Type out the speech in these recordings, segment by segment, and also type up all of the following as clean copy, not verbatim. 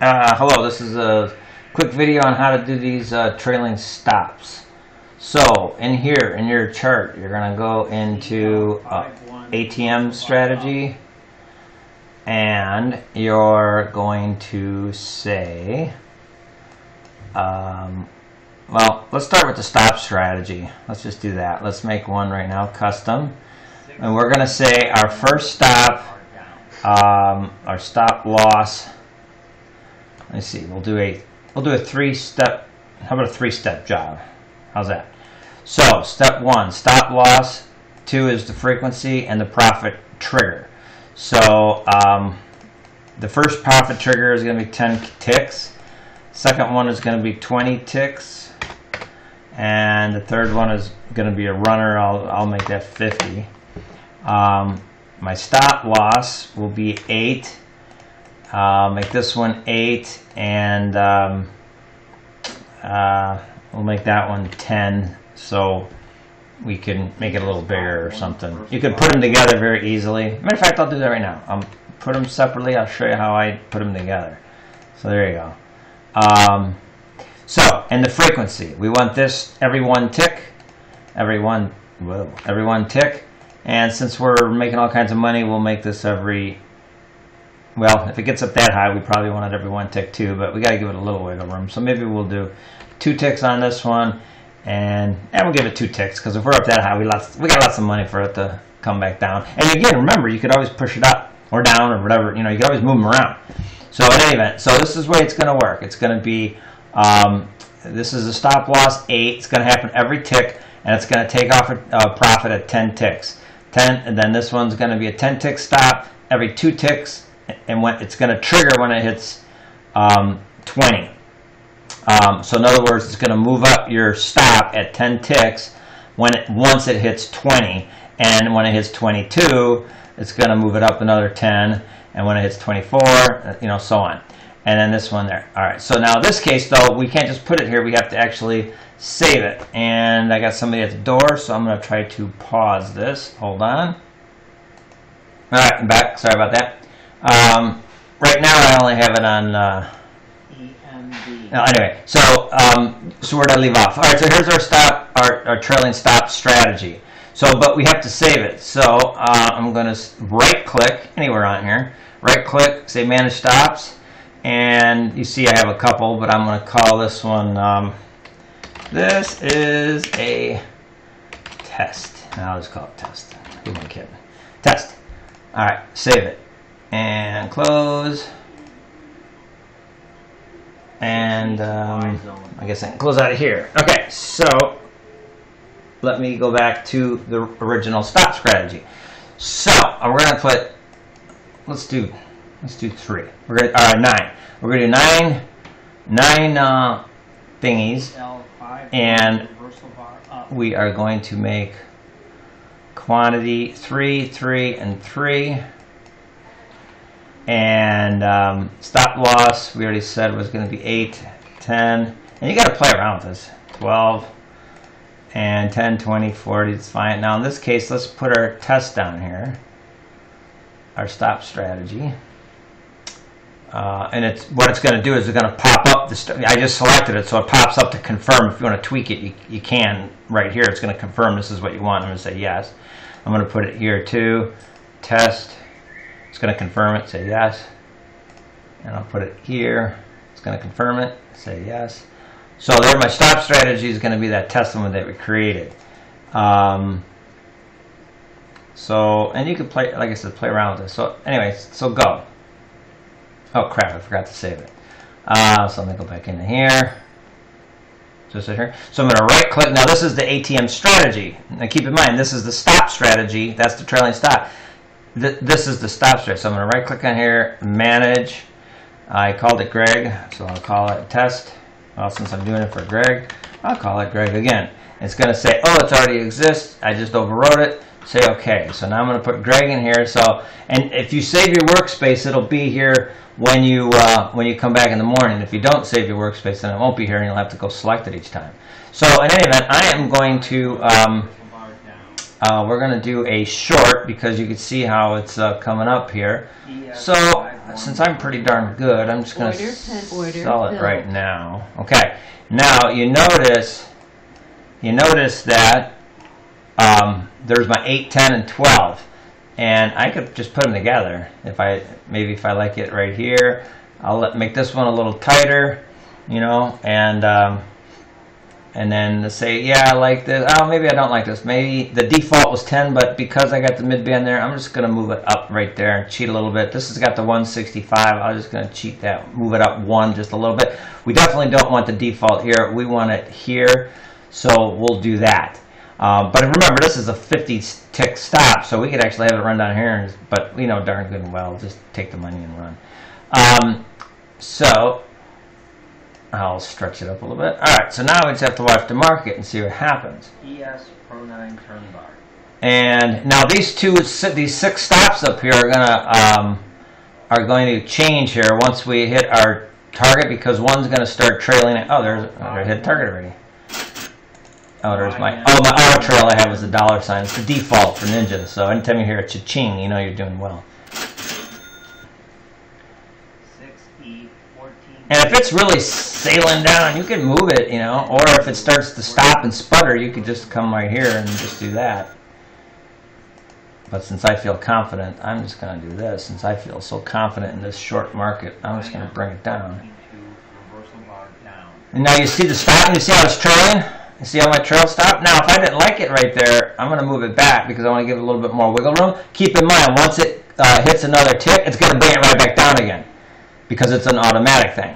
Hello, this is a quick video on how to do these trailing stops. So, in here, in your chart, you're going to go into ATM Strategy, and you're going to say, well, let's start with the stop strategy. Let's just do that. Let's make one right now, custom. And we're going to say our first stop, our stop loss. Let's see. We'll do a 3-step. How about a 3-step job? How's that? So step 1, stop loss. 2 is the frequency, and the profit trigger. So the first profit trigger is going to be 10 ticks. Second one is going to be 20 ticks, and the third one is going to be a runner. I'll make that 50. My stop loss will be 8. Make this one 8, and we'll make that one 10, so we can make it a little bigger or something. You can put them together very easily. Matter of fact, I'll do that right now. I'll put them separately. I'll show you how I put them together. So there you go. And the frequency, we want this every 1 tick, every one tick. And since we're making all kinds of money, we'll make this every, well, if it gets up that high, we probably want it every 1 tick too, but we got to give it a little wiggle room. So maybe we'll do 2 ticks on this one, and we'll give it 2 ticks, because if we're up that high, we got lots of money for it to come back down. And again, remember, you could always push it up or down or whatever. You know, you can always move them around. So in any event, so this is the way it's going to work. It's going to be, this is a stop loss 8. It's going to happen every tick, and it's going to take off a profit at 10 ticks. 10, and then this one's going to be a 10 tick stop every 2 ticks, and when it's going to trigger when it hits 20. So in other words, it's going to move up your stop at 10 ticks once it hits 20, and when it hits 22, it's going to move it up another 10, and when it hits 24, you know, so on. And then this one there. All right. So now in this case, though, we can't just put it here. We have to actually save it. And I got somebody at the door, so I'm going to try to pause this. Hold on. All right, I'm back. Sorry about that. Right now, I only have it on EMD. No, anyway, so where did I leave off? All right, so here's our stop, our trailing stop strategy. So, but we have to save it. So I'm going to right-click anywhere on here. Right-click, say Manage Stops. And you see I have a couple, but I'm going to call this one, this is a test. Now I'll just call it test. Who am I kidding? Test. All right, save it. And close. And I guess I can close out of here. Okay, so let me go back to the original stop strategy. So we're going to put, let's do 3. We're going to 9. We're going to do 9 thingies, and we are going to make quantity 3, 3, and 3. And stop loss, we already said was going to be 8, 10, and you got to play around with this. 12, and 10, 20, 40. It's fine. Now in this case, let's put our test down here. Our stop strategy. And what it's going to do is it's going to pop up. I just selected it, so it pops up to confirm. If you want to tweak it, you can right here. It's going to confirm this is what you want. I'm going to say yes. I'm going to put it here too. Test. It's going to confirm it. Say yes. And I'll put it here. It's going to confirm it. Say yes. So there, my stop strategy is going to be that test one that we created. And you can play, like I said, play around with this. So anyway, so go. Oh crap, I forgot to save it. So let me go back into here. Just right here. So I'm going to right click. Now this is the ATM strategy. Now keep in mind, this is the stop strategy. That's the trailing stop. This is the stop strategy. So I'm going to right click on here, manage. I called it Greg, so I'll call it test. Well, since I'm doing it for Greg, I'll call it Greg again. It's going to say, oh, it already exists. I just overwrote it. Say OK. So now I'm going to put Greg in here. So, and if you save your workspace, it'll be here when you come back in the morning. If you don't save your workspace, then it won't be here, and you'll have to go select it each time. So in any event, I am going to we're going to do a short, because you can see how it's coming up here. So since I'm pretty darn good, I'm just going to sell it right now. Okay. Now you notice that there's my 8, 10, and 12, and I could just put them together. If I like it right here, I'll make this one a little tighter, you know, and then say, yeah, I like this. Oh, maybe I don't like this. Maybe the default was 10, but because I got the mid-band there, I'm just going to move it up right there and cheat a little bit. This has got the 165. I'm just going to cheat that, move it up 1 just a little bit. We definitely don't want the default here. We want it here, so we'll do that. But remember, this is a 50-tick stop, so we could actually have it run down here, but we know darn good and well, just take the money and run. So I'll stretch it up a little bit. All right, so now we just have to watch the market and see what happens. ES Pro 9 turn bar. And now these 6 stops up here are going to change here once we hit our target, because one's going to start trailing it. Oh, I hit target already. Oh, there's my auto trail I have is a $sign. It's the default for Ninja. So anytime you hear a cha-ching, you know you're doing well. 6E 14. And if it's really sailing down, you can move it, you know. Or if it starts to stop and sputter, you could just come right here and just do that. But since I feel confident, I'm just going to do this. Since I feel so confident in this short market, I'm just going to bring it down. And now you see the stop, and you see how it's trailing? You see how my trail stopped? Now, if I didn't like it right there, I'm going to move it back because I want to give it a little bit more wiggle room. Keep in mind, once it hits another tick, it's going to bring it right back down again because it's an automatic thing.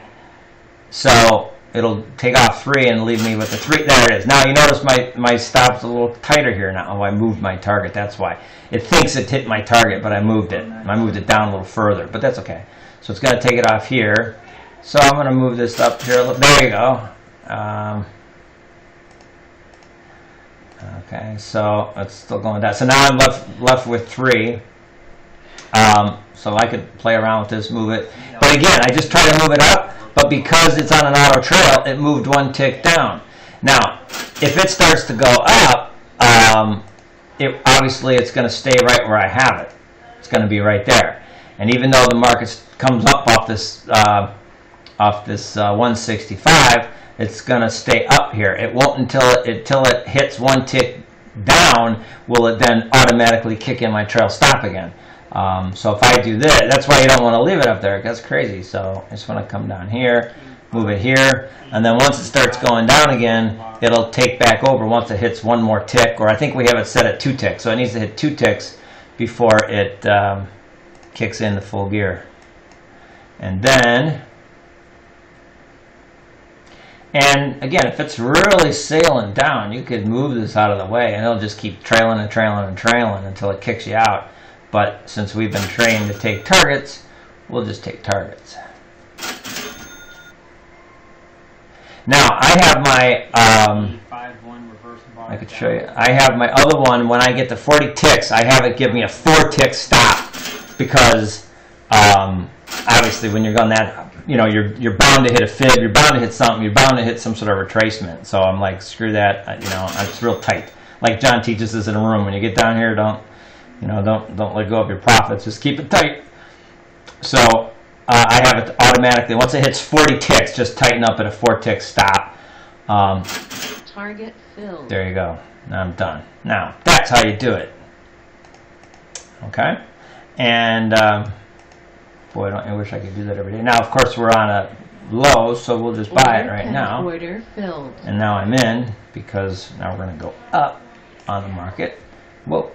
So it'll take off 3 and leave me with the 3. There it is. Now, you notice my stop's a little tighter here now. Oh, I moved my target. That's why. It thinks it hit my target, but I moved it. I moved it down a little further, but that's okay. So it's going to take it off here. So I'm going to move this up here. There you go. Okay, so it's still going down. So now I'm left with 3. So I could play around with this, move it. But again, I just try to move it up, but because it's on an auto trail, it moved 1 tick down. Now, if it starts to go up, obviously it's going to stay right where I have it. It's going to be right there. And even though the market comes up off this 165, it's going to stay up here. It won't until it hits 1 tick down will it then automatically kick in my trail stop again. So if I do this, that's why you don't want to leave it up there. That's crazy. So I just want to come down here, move it here, and then once it starts going down again, it'll take back over once it hits 1 more tick, or I think we have it set at 2 ticks. So it needs to hit 2 ticks before it kicks in the full gear. And then... And again, if it's really sailing down, you could move this out of the way and it'll just keep trailing and trailing and trailing until it kicks you out. But since we've been trained to take targets, we'll just take targets. Now, I have my, I could show you, I have my other one, when I get to 40 ticks, I have it give me a 4-tick stop because obviously when you're going that, you know, you're bound to hit a fib, you're bound to hit something, you're bound to hit some sort of retracement. So I'm like, screw that, you know, it's real tight. Like John teaches us in a room, when you get down here, don't let go of your profits, just keep it tight. So I have it automatically, once it hits 40 ticks, just tighten up at a 4-tick stop. Target filled. There you go. Now I'm done. Now, that's how you do it. Okay? And... boy, I wish I could do that every day. Now, of course, we're on a low, so we'll just buy it right now. Order filled. And now I'm in, because now we're going to go up on the market. Whoa.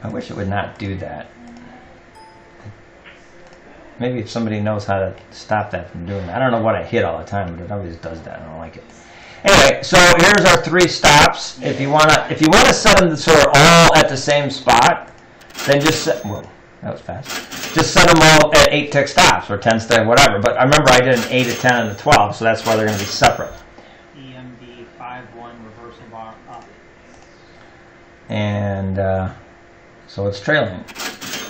I wish it would not do that. Maybe if somebody knows how to stop that from doing that. I don't know what I hit all the time, but it always does that. I don't like it. Anyway, so here's our 3 stops. If you wanna set them so they're all at the same spot, then just set. Whoa. That was fast. Just set them all at 8-tick stops or 10-tick, whatever. But I remember I did an 8, a 10, and a 12, so that's why they're going to be separate. EMB 5-1 reversal bar up. And so it's trailing.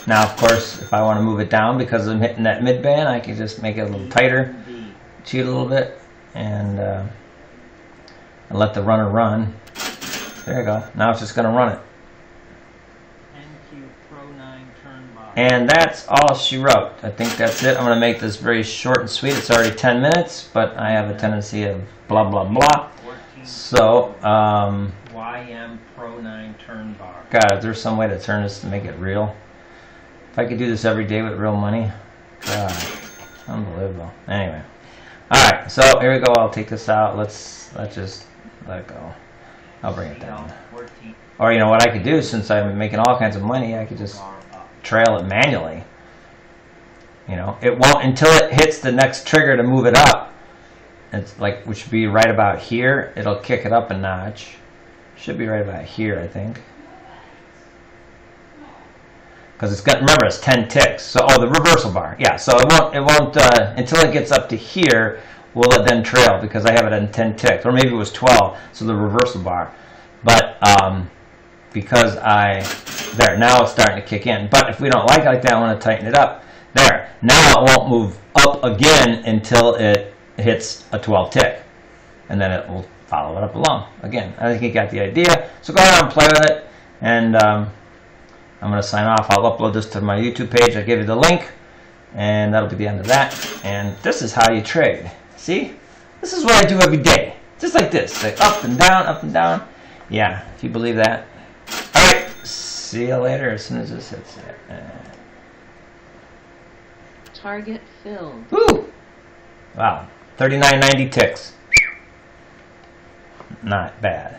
Now, of course, if I want to move it down because I'm hitting that mid-band, I can just make it a little tighter, cheat a little bit, and let the runner run. There you go. Now it's just going to run it. And that's all she wrote. I think that's it. I'm going to make this very short and sweet. It's already 10 minutes, but I have a tendency of blah, blah, blah. 14. So, YM Pro 9 turn bar. God, is there some way to turn this to make it real? If I could do this every day with real money, God, unbelievable. Anyway, all right. So here we go. I'll take this out. Let's just let it go. I'll bring it down. 14. Or you know what I could do, since I'm making all kinds of money, I could just Bar up. trail it manually. You know, it won't until it hits the next trigger to move it up. It's like, which should be right about here. It'll kick it up a notch. Should be right about here, I think. Because it's got, remember, it's 10 ticks. So, oh, the reversal bar. Yeah, so it won't until it gets up to here, will it then trail, because I have it in 10 ticks. Or maybe it was 12, so the reversal bar. But because there, now it's starting to kick in. But if we don't like it like that, I want to tighten it up. There, now it won't move up again until it hits a 12 tick. And then it will follow it up along. Again, I think you got the idea. So go ahead and play with it. And I'm going to sign off. I'll upload this to my YouTube page. I'll give you the link. And that'll be the end of that. And this is how you trade. See? This is what I do every day. Just like this. Like up and down, up and down. Yeah, if you believe that. All right. See you later as soon as this hits it. Target filled. Woo! Wow. 39.90 ticks. Not bad.